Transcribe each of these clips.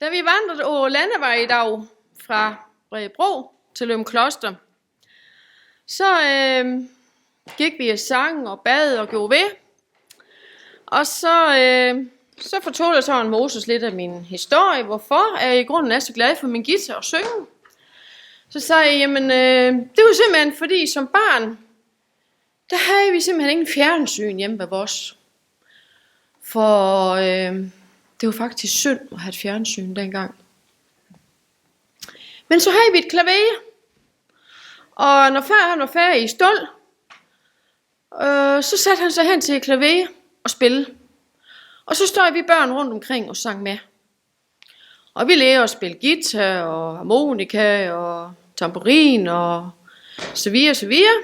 Da vi vandrede over landevej i dag fra Bredebro til Løgumkloster, så gik vi i sang og bad og gjorde ved. Og så fortalte jeg så en Moses lidt af min historie, hvorfor jeg i grunden er så glad for min guitar og synge. Så sagde jeg, jamen det var simpelthen fordi som barn, der havde vi simpelthen ingen fjernsyn hjemme ved os. For det var faktisk synd at have et fjernsyn dengang. Men så havde vi et klaver. Og når far han var færdig i stald, så satte han sig hen til et klaver og spille. Og så stod vi børn rundt omkring og sang med. Og vi lærte at spille guitar og harmonika og tamburin og så videre, så videre.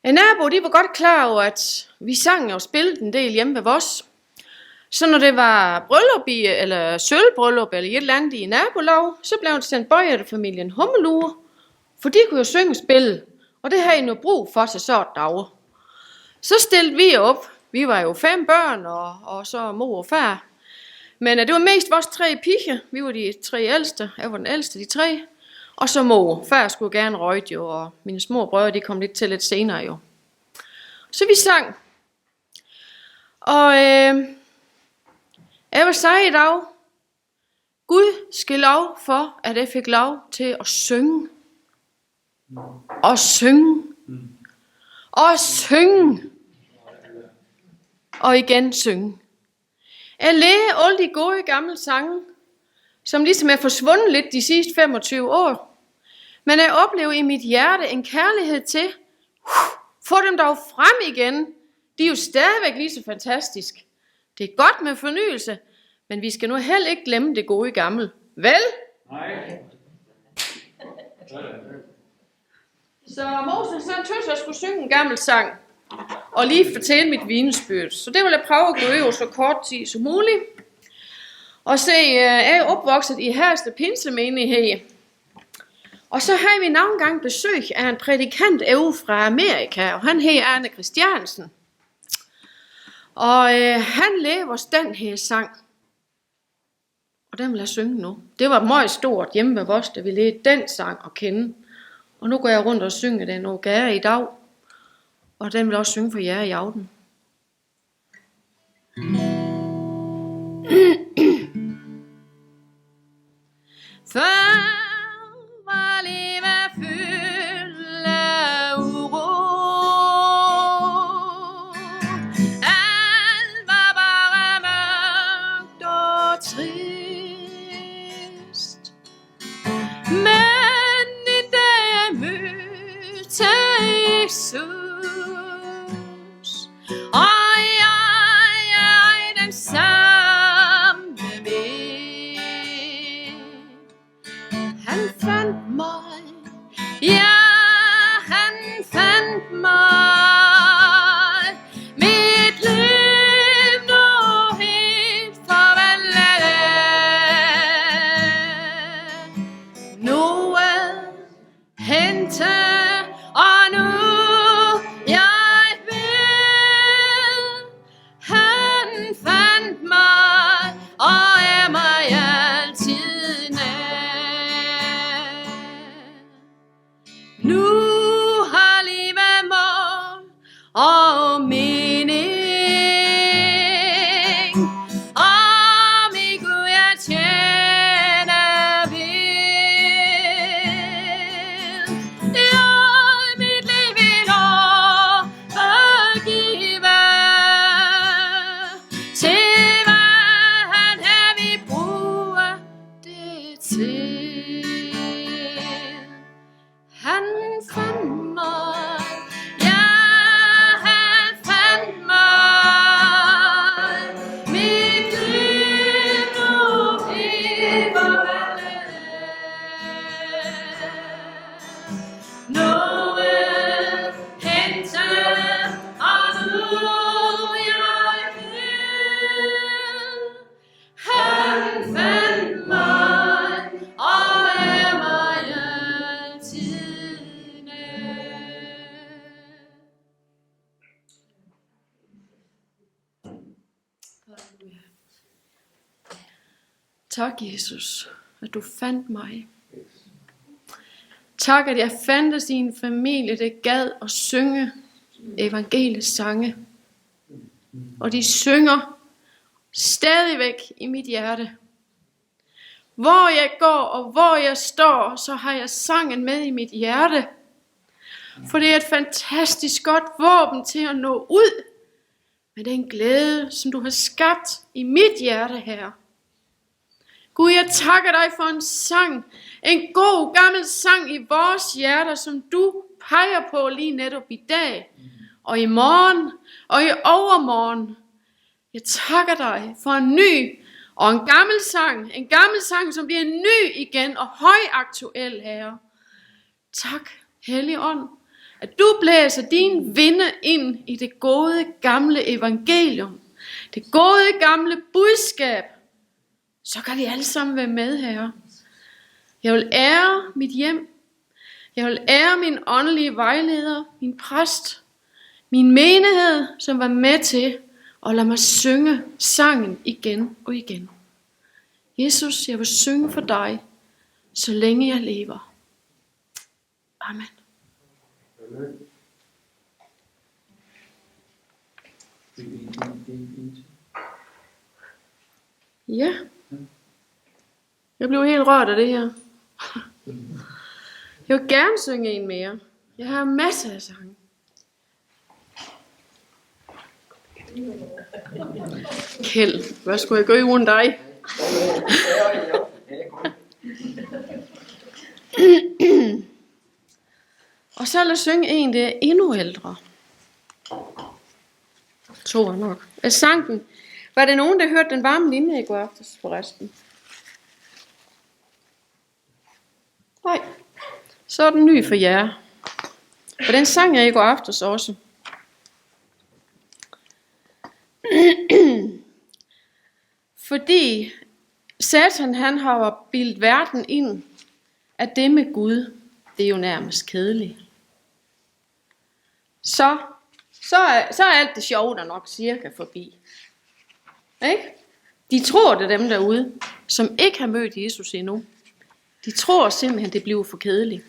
Nabo, de var godt klar over, at vi sang og spillede en del hjemme ved os. Så når det var bryllup eller sølvbryllup eller et eller andet i nabolag, så blev det sendt bøjerfamilien Hummelure, for de kunne jo synge og spille, og det havde I nu brug for til så et dag. Så stillede vi op. Vi var jo 5 børn og så mor og far. Men det var mest vores 3 piger. Vi var de 3 ældste. Jeg var den ældste, de 3. Og så mor. Far skulle gerne røge jo, og mine små brødre, de kom lidt til lidt senere jo. Så vi sang. Og jeg vil sige i dag, Gud skal lov for, at jeg fik lov til at synge. Og synge. Og synge. Og igen synge. Jeg lærer alle de gode gamle sange, som ligesom er forsvundet lidt de sidste 25 år. Men jeg oplever i mit hjerte en kærlighed til, få dem dog frem igen. De er jo stadigvæk lige så fantastisk. Det er godt med fornyelse, men vi skal nu heller ikke glemme det gode gamle. Vel? Nej. Så Moses han tøs, jeg skulle synge en gammel sang, og lige fortælle mit vidnesbyrd. Så det vil jeg prøve at gå over så kort tid som muligt. Og se, jeg er opvokset i Hersted Pinsemenighed. Og så har vi nogle gange besøg af en prædikant ude fra Amerika, og han hedder Arne Christiansen. Og han lærer os den her sang. Og den vil jeg synge nu. Det var meget stort hjemme ved os, da vi lærte den sang at kende. Og nu går jeg rundt og synger den og gære i dag. Og den vil også synge for jer i aften. Før var livet fyldt af uro. Alt var bare mørkt og trist. Men en dag jeg mødte Jesus, og jeg er den samme med. Han fandt mig, ja, han fandt mig. Mit liv nu helt forvandlet. Nu er hentet, og nu jeg vil. Han fandt mig, og er mig altid nær. Nu har livet mål og mening. Om i Gud jeg tjener vil. Jeg mit liv vil overgive til Tak, Jesus, at du fandt mig. Tak, at jeg fandtes i en familie, der gad at synge evangeliets sange. Og de synger stadigvæk i mit hjerte. Hvor jeg går og hvor jeg står, så har jeg sangen med i mit hjerte. For det er et fantastisk godt våben til at nå ud med den glæde, som du har skabt i mit hjerte, Herre. Gud, jeg takker dig for en sang, en god gammel sang i vores hjerter, som du peger på lige netop i dag, og i morgen, og i overmorgen. Jeg takker dig for en ny og en gammel sang, som bliver ny igen og højaktuel, Herre. Tak, Hellige Ånd, at du blæser din vinde ind i det gode gamle evangelium, det gode gamle budskab. Så kan vi alle sammen være med, Herre. Jeg vil ære mit hjem. Jeg vil ære min åndelige vejleder, min præst, min menighed, som var med til at lade mig synge sangen igen og igen. Jesus, jeg vil synge for dig, så længe jeg lever. Amen. Ja. Jeg blev helt rørt af det her. Jeg vil gerne synge en mere. Jeg har masser af sange. Kjeld, hvad skulle jeg gøre uden dig? Og så lad os synge en, der er endnu ældre. Tror jeg nok. Jeg sang den. Var der nogen, der hørte den varme linje i går aftes forresten? Nej. Så er den ny for jer. Og den sang jeg i går aftes også. Fordi Satan, han har bildt verden ind, at det med Gud, det er jo nærmest kedeligt. Så er alt det sjove der nok cirka forbi. Ikke? De tror, det er dem derude, som ikke har mødt Jesus endnu. De tror simpelthen, det bliver for kedeligt.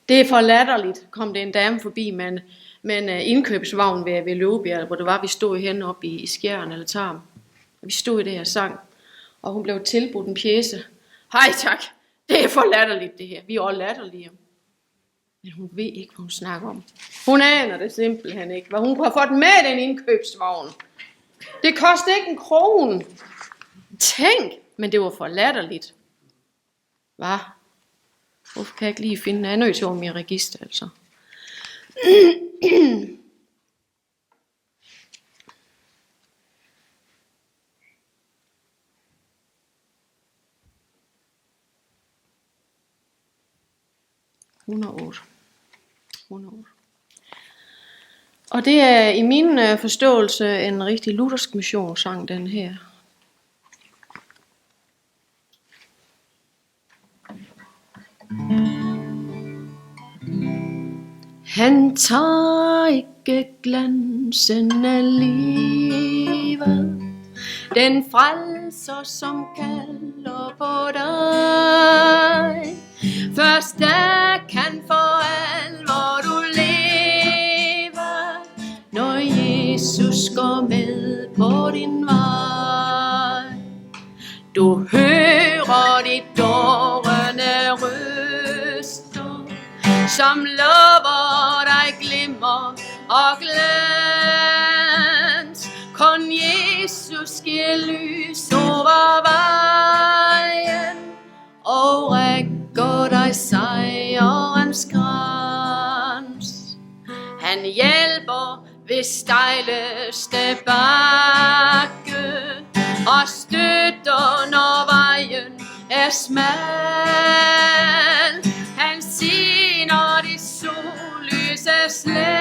Det er for latterligt, kom det en dame forbi med en indkøbsvogn ved Løvebjerg, hvor det var, vi stod henne oppe i Skjern eller Tarm. Vi stod i det her sang, og hun blev tilbudt en pjece. Hej tak, det er for latterligt det her. Vi er også latterlige. Men hun ved ikke, hvad hun snakker om. Hun aner det simpelthen ikke, hvad hun kunne have fået med den indkøbsvogn. Det kostede ikke 1 krone. Tænk, men det var for latterligt. Hvad? Hvorfor kan jeg ikke lige finde en anden til om i register, altså? (108). Og det er i min forståelse en rigtig luthersk missionssang, den her. Han tager ikke glansen af livet, den frelser som kalder på dig. Først da kan for alvor du leve, når Jesus går med på din vej. Du hører de dårende røster, som lover dig glimmer og glans. Kun Jesus giver lys over vejen og rækker dig sejrens krans. Han hjælper ved stejleste bakke og støtter, når vejen er smal. Han siner de solløse sletter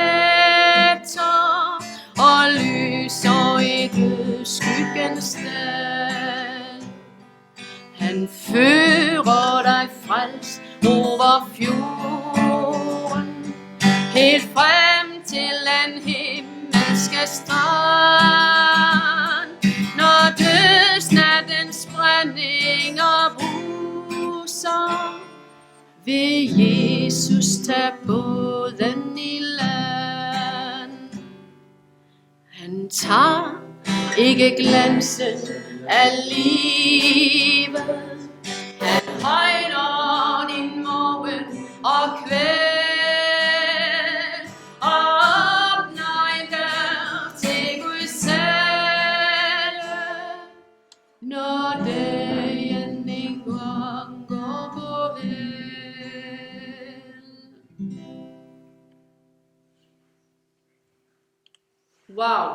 og lyser ikke skyggens dal. Han fører dig frels over fjorden, helt frem til den himmelske strand. båden i land. Han tager ikke glansen af livet. Han højner din morgen og kvæl, og åbner en dør til Guds sal, når dagen engang går på held. Wow.